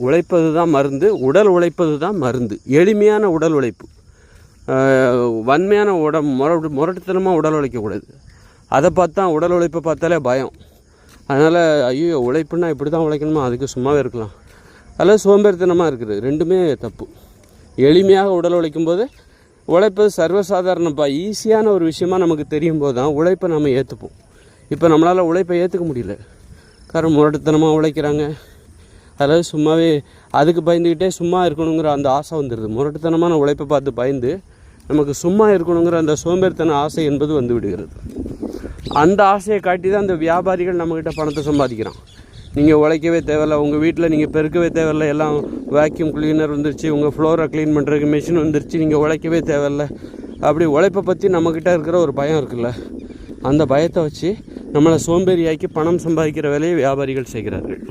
உழைப்பது தான் மருந்து, உடல் உழைப்பது தான் மருந்து. எளிமையான உடல் உழைப்பு, வன்மையான முரட்டுத்தனமாக உடல் உழைக்கக்கூடாது. அதை பார்த்தா உடல் உழைப்பை பார்த்தாலே பயம். அதனால் ஐயோ உழைப்புன்னா இப்படி தான் உழைக்கணுமா, அதுக்கு சும்மாவே இருக்கலாம். அதில் சோம்பேறித்தனமாக இருக்குது, ரெண்டுமே தப்பு. எளிமையாக உடல் உழைக்கும்போது உழைப்பது சர்வசாதாரணப்பா, ஈஸியான ஒரு விஷயமா நமக்கு தெரியும் போது தான் உழைப்பை நம்ம ஏற்றுப்போம். இப்போ நம்மளால் உழைப்பை ஏற்றுக்க முடியல, காரணம் முரட்டுத்தனமாக உழைக்கிறாங்க. அதாவது சும்மாவே அதுக்கு பயந்துக்கிட்டே சும்மா இருக்கணுங்கிற அந்த ஆசை வந்துடுது. முரட்டுத்தனமான உழைப்பை பார்த்து பயந்து நமக்கு சும்மா இருக்கணுங்கிற அந்த சோம்பேறித்தன ஆசை என்பது வந்து விடுகிறது. அந்த ஆசையை காட்டி தான் அந்த வியாபாரிகள் நம்மக்கிட்ட பணத்தை சம்பாதிக்கிறான். நீங்கள் உழைக்கவே தேவையில்லை, உங்கள் வீட்டில் நீங்கள் பெருக்கவே தேவையில்லை, எல்லாம் வேக்யூம் கிளீனர் வந்துருச்சு, உங்கள் ஃப்ளோரை க்ளீன் பண்ணுறதுக்கு மிஷின் வந்துருச்சு, நீங்கள் உழைக்கவே தேவையில்லை. அப்படி உழைப்பை பற்றி நம்மக்கிட்ட இருக்கிற ஒரு பயம் இருக்குல்ல, அந்த பயத்தை வச்சு நம்மளை சோம்பேறியாக்கி பணம் சம்பாதிக்கிற வேலையை வியாபாரிகள் செய்கிறார்கள்.